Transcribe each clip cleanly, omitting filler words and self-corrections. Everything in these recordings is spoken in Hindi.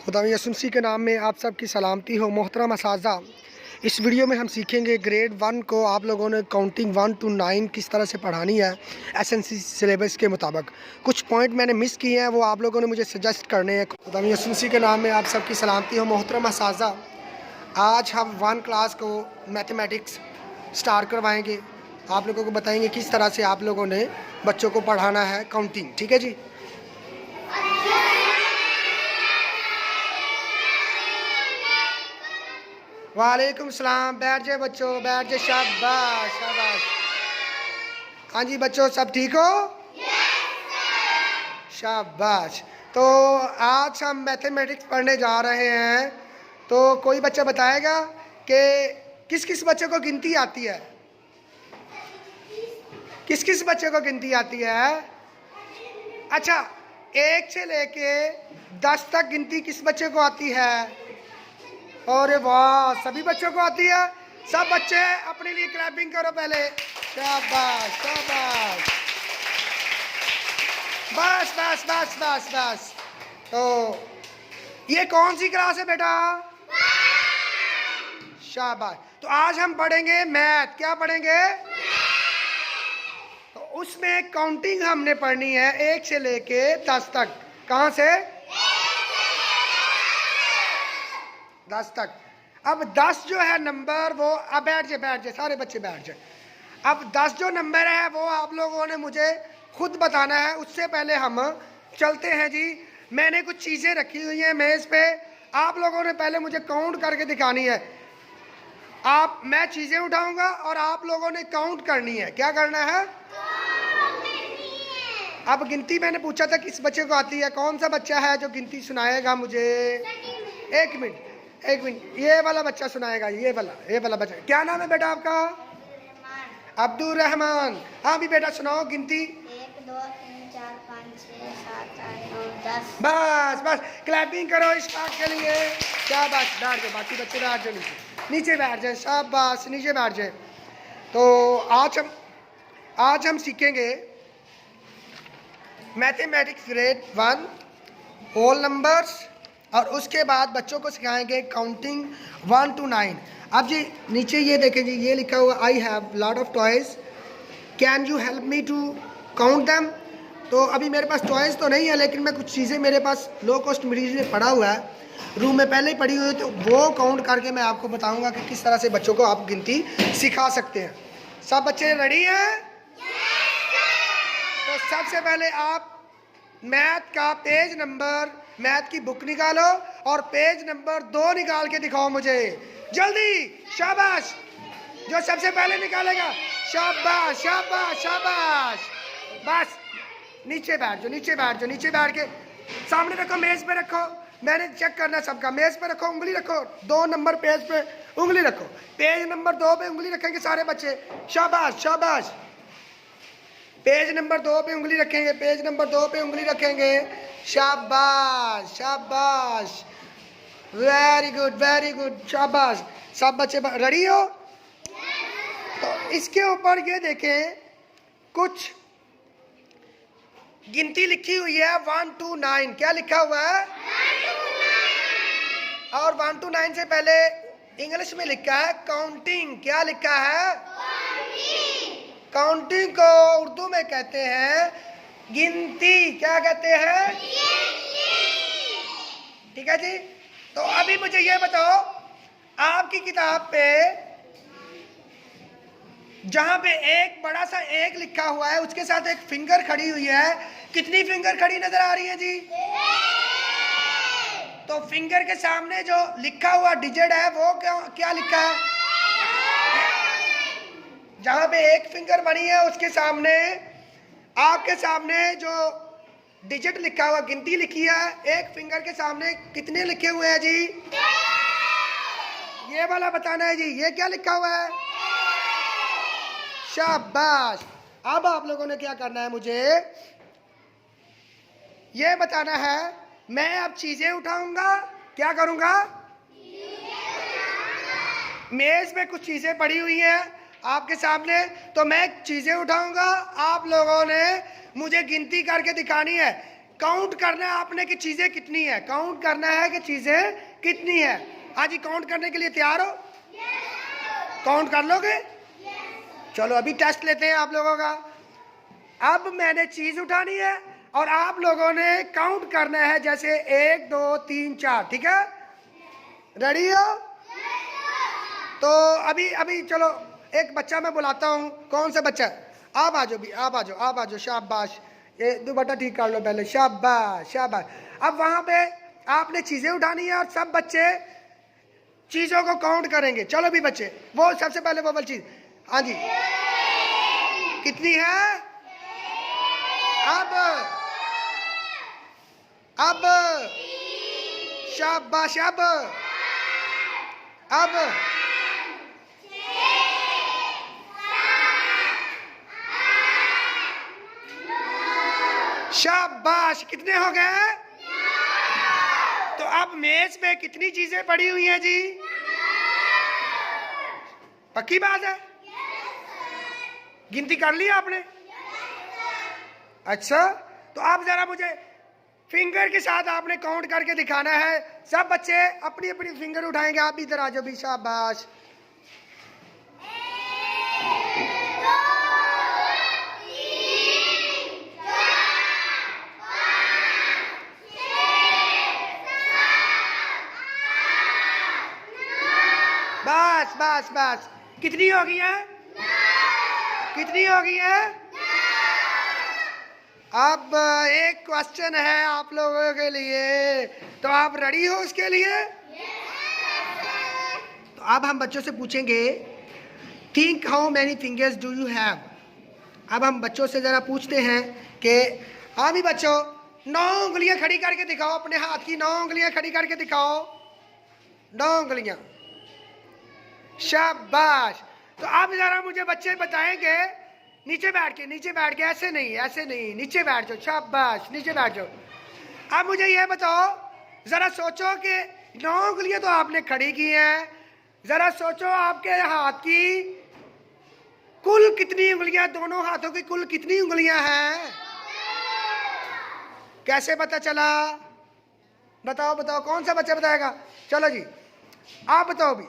खुदा यसुमसी के नाम में आप सबकी सलामती हो। मोहतरम असाज़ा, इस वीडियो में हम सीखेंगे ग्रेड 1 को आप लोगों ने काउंटिंग 1 to 9 किस तरह से पढ़ानी है एसएनसी सिलेबस के मुताबिक। कुछ पॉइंट मैंने मिस किए हैं, वो आप लोगों ने मुझे सजेस्ट करने हैं। खुदा यसुमसी के नाम में आप सबकी सलामती हो। मोहतरम असाज़ा, आज हम 1 क्लास को मैथमेटिक्स स्टार्ट करवाएँगे। आप लोगों को बताएँगे किस तरह से आप लोगों ने बच्चों को पढ़ाना है काउंटिंग। ठीक है जी। वालेकुम सलाम। बैठ जाए बच्चों, बैठ जाए। शाबाश शाबाश। हाँ जी बच्चों, सब ठीक हो? शाबाश। तो आज हम मैथमेटिक्स पढ़ने जा रहे हैं। तो कोई बच्चा बताएगा कि किस किस बच्चे को गिनती आती है? किस किस बच्चे को गिनती आती है? अच्छा, 1 से लेके 10 तक गिनती किस बच्चे को आती है? अरे वाह, सभी बच्चों को आती है। सब बच्चे अपने लिए क्लैपिंग करो पहले। शाबाश शाबाश। बस बस बस बस बस। तो ये कौन सी क्लास है बेटा? शाबाश। तो आज हम पढ़ेंगे मैथ। क्या पढ़ेंगे? तो उसमें काउंटिंग हमने पढ़नी है 1 से लेके 10 तक। कहाँ से? 10 तक। अब 10 जो है नंबर, वो अब बैठ जाए सारे बच्चे बैठ जाए। अब 10 जो नंबर है वो आप लोगों ने मुझे खुद बताना है। उससे पहले हम चलते हैं जी। मैंने कुछ चीज़ें रखी हुई हैं मेज़ पे, आप लोगों ने पहले मुझे काउंट करके दिखानी है। मैं चीज़ें उठाऊंगा और आप लोगों ने काउंट करनी है। क्या करना है? अब गिनती मैंने पूछा था किस बच्चे को आती है। कौन सा बच्चा है जो गिनती सुनाएगा मुझे? एक मिनट, ये वाला बच्चा सुनाएगा। ये वाला बच्चा। क्या नाम है बेटा आपका? अब्दुल रहमान। हाँ भी बेटा सुनाओ गिनती। 1 2 3 4 5 6 7 8 9 10। बस बस, क्लैपिंग करो स्टार्ट के लिए। क्या बात। बैठ जाए, बाकी बच्चे बैठ जाए, नीचे बैठ जाए। शाबाश, नीचे बैठ जाए। तो आज हम सीखेंगे मैथमेटिक्स ग्रेड 1 होल नंबर्स, और उसके बाद बच्चों को सिखाएंगे काउंटिंग 1 to 9। अब जी नीचे ये देखें जी, ये लिखा हुआ I have lot of toys, can you help me to count them. तो अभी मेरे पास टॉयज़ तो नहीं है, लेकिन मैं कुछ चीज़ें मेरे पास लो कॉस्ट मटीरियल में पड़ा हुआ है, रूम में पहले ही पड़ी हुई है, तो वो काउंट करके मैं आपको बताऊंगा कि किस तरह से बच्चों को आप गिनती सिखा सकते हैं। सब बच्चे रेडी हैं? तो सबसे पहले आप मैथ का पेज नंबर, मैथ की बुक निकालो और पेज नंबर 2 निकाल के दिखाओ मुझे जल्दी। शाबाश, जो सबसे पहले निकालेगा। शाबाश शाबाश शाबाश। बस नीचे बैठ जाओ, नीचे बैठ के सामने रखो, मेज पे रखो। मैंने चेक करना सबका। मेज पे रखो, उंगली रखो। 2 नंबर पेज पे उंगली रखो। पेज नंबर 2 पे उंगली रखेंगे सारे बच्चे। शाबाश शाबाश। पेज नंबर 2 पे उंगली रखेंगे, पेज नंबर 2 पे उंगली रखेंगे। शाबाश शाबाश। वेरी गुड शाबाश। सब बच्चे रेडी हो? तो इसके ऊपर ये देखें, कुछ गिनती लिखी हुई है 1 to 9। क्या लिखा हुआ है? 1 to 9। और 1 to 9 से पहले इंग्लिश में लिखा है काउंटिंग। क्या लिखा है? काउंटिंग को उर्दू में कहते हैं गिनती। क्या कहते हैं? ठीक है जी। तो अभी मुझे ये बताओ, आपकी किताब पे जहां पे एक बड़ा सा 1 लिखा हुआ है, उसके साथ एक फिंगर खड़ी हुई है। कितनी फिंगर खड़ी नजर आ रही है जी? तो फिंगर के सामने जो लिखा हुआ डिजिट है वो क्या लिखा है? जहां पे एक फिंगर बनी है उसके सामने, आपके सामने जो डिजिट लिखा हुआ, गिनती लिखी है, एक फिंगर के सामने कितने लिखे हुए हैं जी? ये वाला बताना है जी। ये क्या लिखा हुआ है? शाबाश। अब आप लोगों ने क्या करना है, मुझे ये बताना है। मैं अब चीजें उठाऊंगा। क्या करूंगा? मेज पे कुछ चीजें पड़ी हुई हैं आपके सामने, तो मैं चीजें उठाऊंगा। आप लोगों ने मुझे गिनती करके दिखानी है। काउंट करना है आपने कि चीजें कितनी है, काउंट करना है कि चीजें कितनी है। हाँ जी, काउंट करने के लिए तैयार हो? काउंट कर लोगे? चलो अभी टेस्ट लेते हैं आप लोगों का। अब मैंने चीज उठानी है और आप लोगों ने काउंट करना है, जैसे 1 2 3 4, ठीक है? रेडी हो? तो अभी अभी चलो एक बच्चा मैं बुलाता हूँ। कौन सा बच्चा? आप आ जाओ भी, आप आ जाओ, आप आ जाओ। शाबाश, ये दुपट्टा ठीक कर लो पहले। शाबाश शाबाश। अब वहां पे आपने चीजें उठानी है और सब बच्चे चीजों को काउंट करेंगे। चलो भी बच्चे, वो सबसे पहले वो वाली चीज। हाँ जी, कितनी है? अब शाबाश। अब शाबाश। कितने हो गए? तो अब मेज पे कितनी चीजें पड़ी हुई हैं जी? पक्की बात है? गिनती कर ली आपने? अच्छा, तो आप जरा मुझे फिंगर के साथ आपने काउंट करके दिखाना है। सब बच्चे अपनी अपनी फिंगर उठाएंगे। आप भी इधर आ जाओ भी। शाबाश। बस बस बस। कितनी हो गई है? कितनी हो गई है? अब एक क्वेश्चन है आप लोगों के लिए, तो आप रेडी हो उसके लिए? तो अब हम बच्चों से पूछेंगे, think how many fingers do you have. अब हम बच्चों से जरा पूछते हैं कि हाँ भी बच्चों, 9 उंगलियां खड़ी करके दिखाओ। अपने हाथ की 9 उंगलियां खड़ी करके दिखाओ। 9 उंगलियां। शाबाश। तो अब जरा मुझे बच्चे बताएंगे, नीचे बैठ के, ऐसे नहीं, नीचे बैठ जाओ। शाबाश, नीचे बैठ जाओ। अब मुझे ये बताओ, जरा सोचो कि 9 उंगलियां तो आपने खड़ी की हैं, जरा सोचो आपके हाथ की कुल कितनी उंगलियां, दोनों हाथों की कुल कितनी उंगलियां हैं? कैसे पता चला? बताओ बताओ, कौन सा बच्चा बताएगा? चलो जी, आप बताओ भी,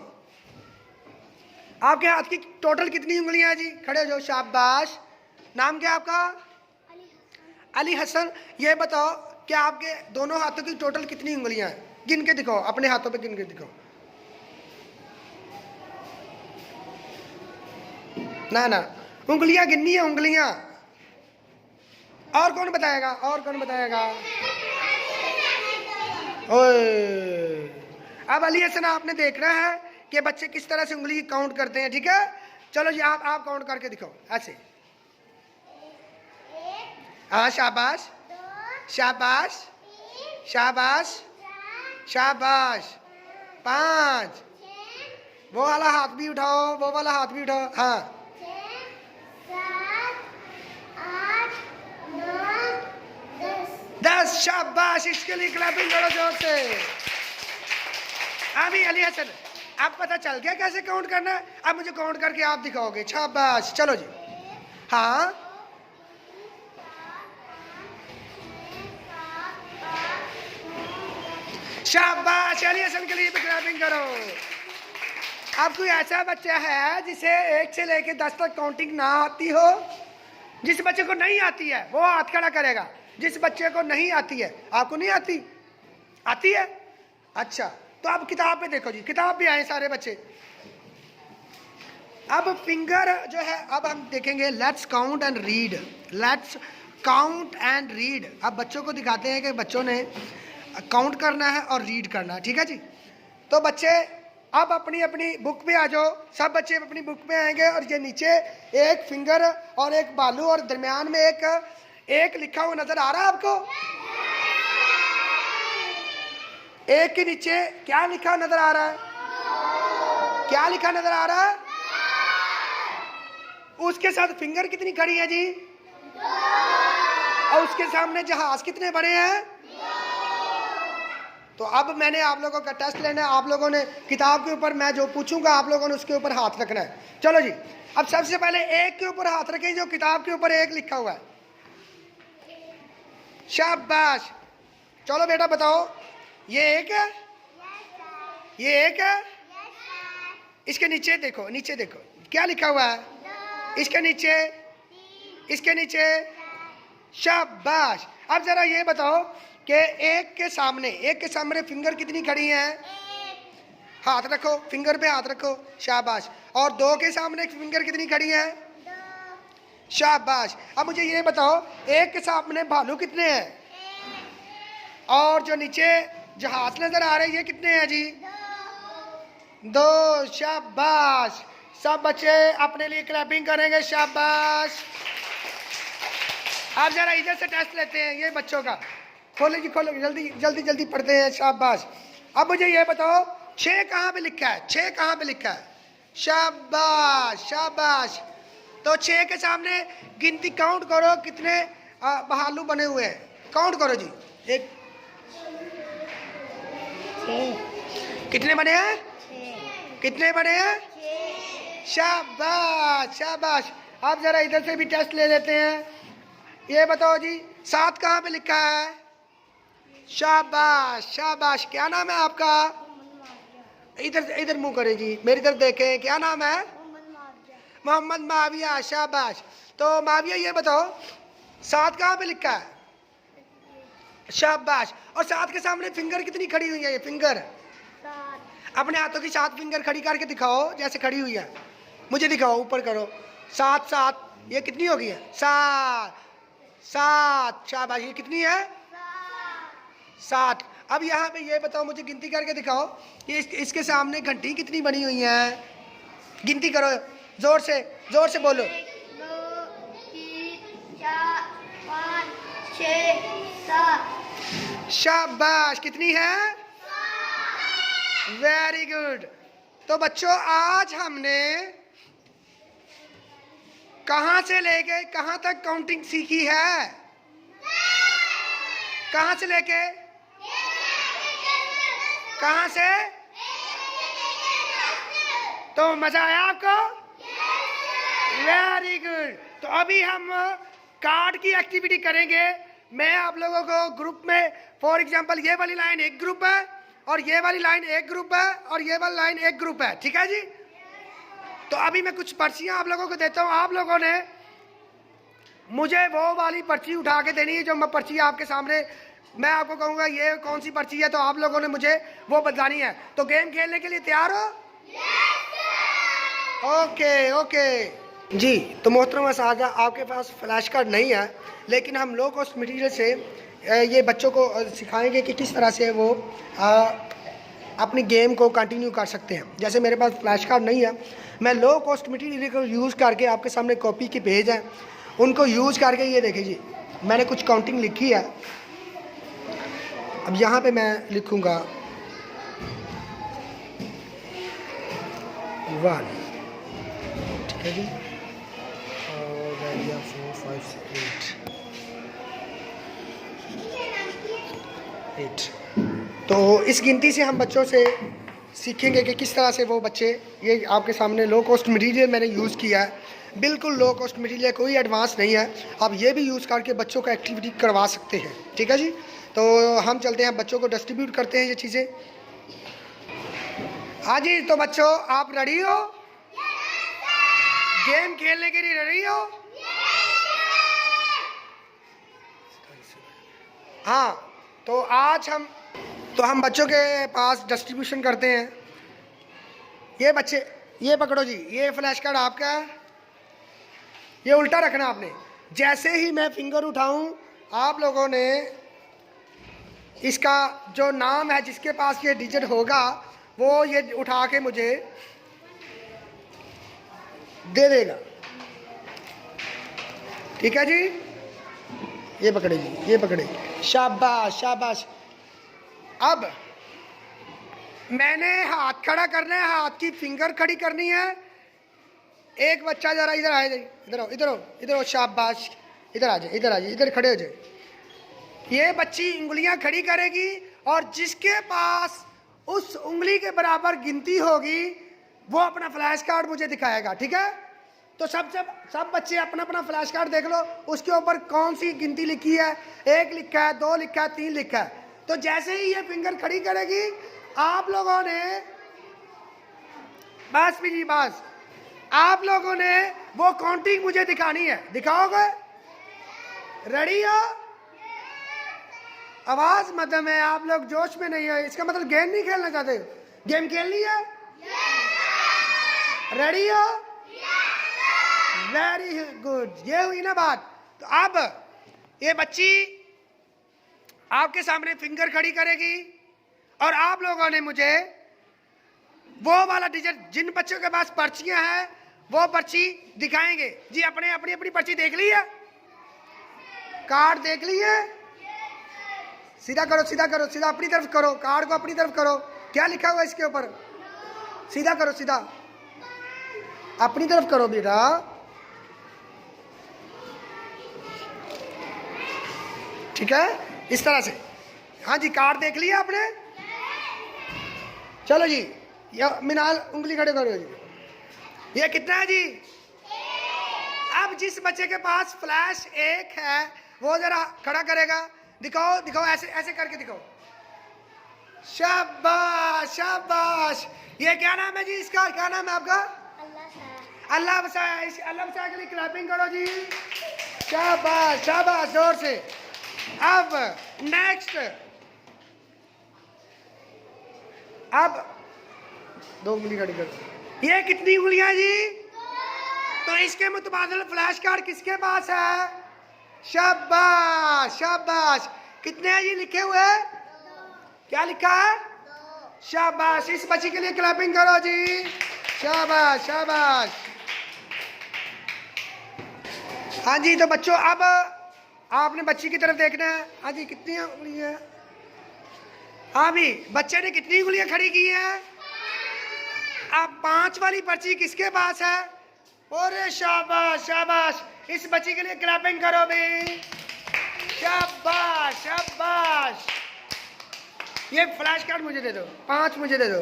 आपके हाथ की टोटल कितनी उंगलियां हैं जी? खड़े हो जाओ। शाबाश। नाम क्या आपका? अली हसन। ये बताओ कि आपके दोनों हाथों की टोटल कितनी उंगलियां हैं? गिन के दिखाओ, अपने हाथों पे गिन के दिखाओ। ना ना, उंगलियां गिननी है, उंगलियां। और कौन बताएगा? और कौन बताएगा? ओए, अब अली हसन आपने देखना है कि बच्चे किस तरह से उंगली काउंट करते हैं, ठीक है? चलो जी, आप काउंट करके दिखाओ ऐसे। हाँ, शाबाश शाबाश शाबाश शाबाश। 5। वो वाला हाथ भी उठाओ, वो वाला हाथ भी उठाओ। हाँ, 10। शाबाश, इसके लिए क्लैपिंग करो जोर से। अभी अली हसन, अब पता चल गया कैसे काउंट करना है? अब मुझे काउंट करके आप दिखाओगे। शाबाश। चलो जी। हाँ, शाबाश। अली हसन के लिए भी क्लैपिंग करो। अब कोई ऐसा बच्चा है जिसे 1 से लेके 10 तक काउंटिंग ना आती हो? जिस बच्चे को नहीं आती है वो हाथ खड़ा करेगा। जिस बच्चे को नहीं आती है, आपको नहीं आती? आती है? अच्छा, तो अब किताब पे देखो जी, किताब पे आए सारे बच्चे। अब फिंगर जो है, अब हम देखेंगे, let's count and read. Let's count and read. अब बच्चों को दिखाते हैं कि बच्चों ने काउंट करना है और रीड करना है, ठीक है जी? तो बच्चे अब अपनी अपनी बुक पे आ जाओ। सब बच्चे अपनी बुक पे आएंगे और ये नीचे एक फिंगर और एक बालू और दरमियान में एक लिखा हुआ नजर आ रहा है आपको? एक के नीचे क्या लिखा नजर आ रहा है? क्या लिखा नजर आ रहा है? उसके साथ फिंगर कितनी खड़ी है जी? और उसके सामने जहाज कितने बड़े हैं? तो अब मैंने आप लोगों का टेस्ट लेना है। आप लोगों ने किताब के ऊपर, मैं जो पूछूंगा आप लोगों ने उसके ऊपर हाथ रखना है। चलो जी, अब सबसे पहले एक के ऊपर हाथ रखें जो किताब के ऊपर 1 लिखा हुआ है। शाबाश। चलो बेटा बताओ, ये एक है, ये एक है, इसके नीचे देखो, नीचे देखो क्या लिखा हुआ है, इसके नीचे, इसके नीचे। शाबाश। अब जरा ये बताओ कि एक के सामने फिंगर कितनी खड़ी हैं? हाथ रखो, फिंगर पे हाथ रखो, शाबाश। और दो के सामने फिंगर कितनी खड़ी है? शाबाश। अब मुझे ये बताओ, एक के सामने भालू कितने हैं? और जो नीचे जो हाथ नजर आ रहे हैं ये कितने हैं जी? दो। शाबाश। सब बच्चे अपने लिए क्लैपिंग करेंगे, शाबाश। आप जरा इधर से टेस्ट लेते हैं ये बच्चों का। खोलो जी, खोलो, जल्दी जल्दी जल्दी पढ़ते हैं, शाबाश। अब मुझे ये बताओ 6 कहाँ पे लिखा है? 6 कहाँ पे लिखा है? शाबाश, शाबाश। तो 6 के सामने गिनती काउंट करो, कितने भालू बने हुए हैं, काउंट करो जी। एक, कितने बने हैं? कितने बने हैं? शाबाश, शाबाश। आप जरा इधर से भी टेस्ट ले लेते हैं। ये बताओ जी 7 कहाँ पे लिखा है? शाबाश, शाबाश। क्या नाम है आपका? इधर इधर मुंह करें जी, मेरी तरफ देखें, क्या नाम है? मोहम्मद माविया। शाबाश। तो माविया ये बताओ 7 कहाँ पे लिखा है? शाबाश। और 7 के सामने फिंगर कितनी खड़ी हुई है? ये फिंगर अपने हाथों की 7 फिंगर खड़ी करके दिखाओ, जैसे खड़ी हुई है, मुझे दिखाओ, ऊपर करो। 7 7, ये कितनी होगी है? 7 7। शाबाश। ये कितनी है? 7। अब यहाँ पे ये बताओ, मुझे गिनती करके दिखाओ कि इसके सामने घंटी कितनी बनी हुई है? गिनती करो, जोर से बोलो। 1 2 3 4 5 6 7। शाबाश। कितनी है? Very good. तो बच्चों आज हमने कहां से लेके कहां तक काउंटिंग सीखी है? कहां से लेके कहां से? तो मजा आया आपको? Very good. तो अभी हम कार्ड की एक्टिविटी करेंगे। मैं आप लोगों को ग्रुप में, फॉर एग्जांपल ये वाली लाइन एक ग्रुप है, और ये वाली लाइन एक ग्रुप है, और ये वाली लाइन एक ग्रुप है, ठीक है जी? तो अभी मैं कुछ पर्चियां आप लोगों को देता हूं। आप लोगों ने मुझे वो वाली पर्ची उठा के देनी है जो मैं पर्ची आपके सामने, मैं आपको कहूंगा ये कौन सी पर्ची है, तो आप लोगों ने मुझे वो बदलानी है। तो गेम खेलने के लिए तैयार हो? ओके ओके जी। तो मोहतरम सादा, आपके पास फ्लैश कार्ड नहीं है, लेकिन हम लो कॉस्ट मटेरियल से ये बच्चों को सिखाएंगे कि किस तरह से वो अपनी गेम को कंटिन्यू कर सकते हैं। जैसे मेरे पास फ्लैश कार्ड नहीं है, मैं लो कॉस्ट मटेरियल को यूज़ करके आपके सामने कॉपी के पेज हैं, उनको यूज़ करके ये देखिए जी, मैंने कुछ काउंटिंग लिखी है। अब यहाँ पे मैं लिखूँगा 1, ठीक है जी, और 4 5 8। तो इस गिनती से हम बच्चों से सीखेंगे कि किस तरह से वो बच्चे, ये आपके सामने लो कॉस्ट मटेरियल मैंने यूज़ किया है, बिल्कुल लो कॉस्ट मटेरियल, कोई एडवांस नहीं है। आप ये भी यूज़ करके बच्चों को एक्टिविटी करवा सकते हैं, ठीक है जी? तो हम चलते हैं, बच्चों को डिस्ट्रीब्यूट करते हैं ये चीज़ें। हाँ जी, तो बच्चों आप रेडी हो? गेम खेलने के लिए रेडी हो? हाँ, तो आज हम बच्चों के पास डिस्ट्रीब्यूशन करते हैं। ये बच्चे, ये पकड़ो जी, ये फ्लैश कार्ड आपका है, ये उल्टा रखना आपने। जैसे ही मैं फिंगर उठाऊं, आप लोगों ने इसका जो नाम है, जिसके पास ये डिजिट होगा, वो ये उठा के मुझे दे देगा, ठीक है जी? ये पकड़े जी, ये पकड़े, शाबाश शाबाश। अब मैंने हाथ खड़ा करना है, हाथ की फिंगर खड़ी करनी है। एक बच्चा जरा इधर आए, इधर आओ, इधर आओ, इधर आओ, शाबाश, इधर आ जाए, इधर आ जाए, इधर खड़े हो जाए। ये बच्ची उंगलियां खड़ी करेगी, और जिसके पास उस उंगली के बराबर गिनती होगी वो अपना फ्लैश कार्ड मुझे दिखाएगा, ठीक है? तो सब बच्चे अपना अपना फ्लैश कार्ड देख लो, उसके ऊपर कौन सी गिनती लिखी है, 1 लिखा है, 2 लिखा है, 3 लिखा है। तो जैसे ही ये फिंगर खड़ी करेगी आप लोगों ने बस भी जी बस, आप लोगों ने वो काउंटिंग मुझे दिखानी है। दिखाओगे? रेडी हो? आवाज मतलब है, आप लोग जोश में नहीं है, इसका मतलब गेम नहीं खेलना चाहते? गेम खेलनी है? रेडी हो? वेरी गुड, ये हुई ना बात। तो अब ये बच्ची आपके सामने फिंगर खड़ी करेगी और आप लोगों ने मुझे वो वाला डिजिट, जिन बच्चों के पास पर्चियां हैं वो पर्ची दिखाएंगे जी। अपनी अपनी पर्ची देख ली है, कार्ड देख ली है? सीधा करो, सीधा करो, सीधा अपनी तरफ करो, कार्ड को अपनी तरफ करो। क्या लिखा हुआ है इसके ऊपर? सीधा करो, सीधा अपनी तरफ करो बेटा। ठीक है, इस तरह से। हाँ जी, कार्ड देख लिया आपने? चलो जी, या मिनाल उंगली खड़े करो जी। ये कितना है जी? अब जिस बच्चे के पास फ्लैश 1 है वो जरा खड़ा करेगा। दिखाओ दिखाओ, ऐसे ऐसे करके दिखाओ। शाबाश शाबाश। ये क्या नाम है जी इसका? क्या नाम है आपका? अल्लाह बसाया। इस अल्लाह बसाया के लिए क्लैपिंग करो जी। शाबाश शाबाश, जोर से। अब नेक्स्ट, अब 2 उंगली खड़ी करो। ये कितनी उंगलियां जी? तो इसके मुतबादिल फ्लैश कार्ड किसके पास है? शाबाश शाबाश। कितने हैं जी लिखे हुए? क्या लिखा है? शाबाश। इस बच्ची के लिए क्लैपिंग करो जी। शाबाश शाबाश। हाँ जी, तो बच्चों अब आपने बच्ची की तरफ देखना है। हाँ जी, कितनी उंगलियां? हाँ भी, बच्चे ने कितनी उंगलियां खड़ी की हैं? अब 5 वाली पर्ची किसके पास है? अरे शाबाश शाबाश। इस बच्ची के लिए क्लैपिंग करो भी। शाबाश शाबाश। ये फ्लैश कार्ड मुझे दे दो, 5 मुझे दे दो।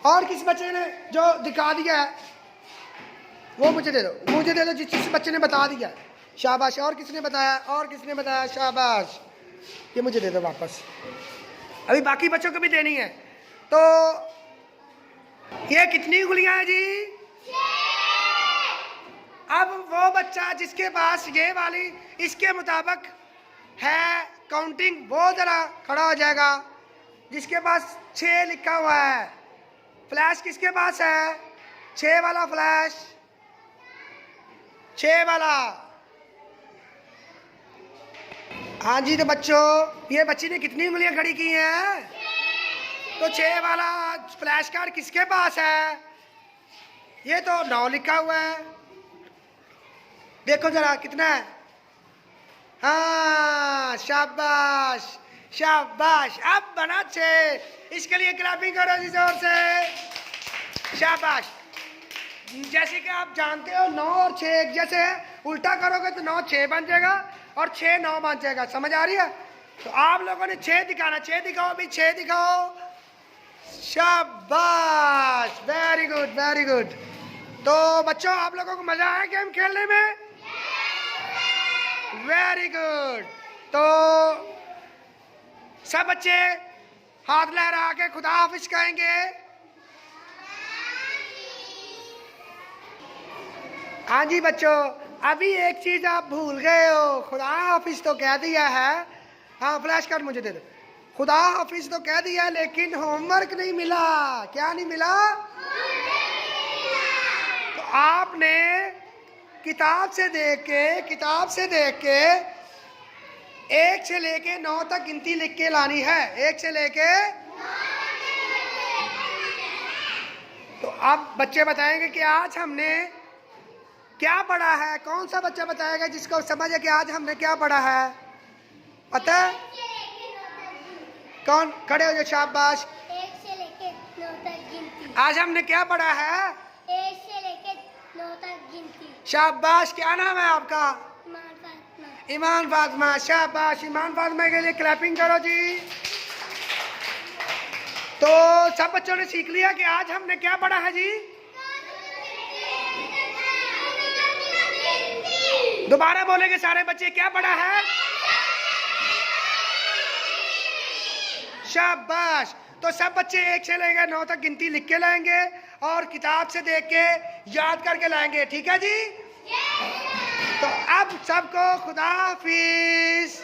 और किस बच्चे ने जो दिखा दिया है वो मुझे दे दो, मुझे दे दो जिस बच्चे ने बता दिया। शाबाश। और किसने बताया? और किसने बताया? शाबाश। ये मुझे दे दो वापस, अभी बाकी बच्चों को भी देनी है। तो ये कितनी उंगलियां हैं जी? अब वो बच्चा जिसके पास ये वाली इसके मुताबिक है काउंटिंग, वो जरा खड़ा हो जाएगा। जिसके पास 6 लिखा हुआ है, फ्लैश किसके पास है? 6 वाला फ्लैश, 6 वाला। हाँ जी, तो बच्चों ये बच्ची ने कितनी उंगलियां खड़ी की हैं? तो 6 वाला फ्लैश कार्ड किसके पास है? ये तो 9 लिखा हुआ है, देखो जरा कितना है। हाँ शाबाश शाबाश। अब बना 6, इसके लिए क्लैपिंग करो जी जोर से। शाबाश। जैसे कि आप जानते हो 9 और 6 एक जैसे है, उल्टा करोगे तो 9 6 बन जाएगा और 6 9 बन जाएगा। समझ आ रही है? तो आप लोगों ने 6 दिखाना। 6 दिखाओ अभी, 6 दिखाओ। शाबाश, वेरी गुड वेरी गुड। तो बच्चों आप लोगों को मजा आया गेम खेलने में? Very good. तो सब बच्चे हाथ लहरा के खुदा हाफिज कहेंगे। हाँ जी बच्चों, अभी एक चीज आप भूल गए हो, खुदा हाफिज तो कह दिया है। हाँ फ्लैश कार्ड मुझे दे दो। खुदा हाफिज तो कह दिया लेकिन होमवर्क नहीं मिला। क्या नहीं मिला? तो आपने किताब से देख के 1 से लेके 9 तक गिनती लिख के लानी है। 1 से लेके, तो अब बच्चे बताएंगे कि आज हमने क्या पढ़ा है। कौन सा बच्चा बताएगा जिसको समझ है कि आज हमने क्या पढ़ा है? पता है? कौन? खड़े हो जाओ। शाबाश। 1 से लेके 9 तक गिनती। आज हमने क्या पढ़ा है? 1 से लेके 9 तक गिनती। शाबाश। क्या नाम है आपका? ईमान फातिमा। ईमान फातिमा। शाबाश। ईमान फातिमा के लिए क्लैपिंग करो जी। तो सब बच्चों ने सीख लिया कि आज हमने क्या पढ़ा है जी? दोबारा बोलेंगे सारे बच्चे, क्या पढ़ा है? शाबाश। तो सब बच्चे 1 से लेकर 9 तक गिनती लिख के लाएंगे और किताब से देख के याद करके लाएंगे, ठीक है जी? तो अब सबको खुदा हाफिज।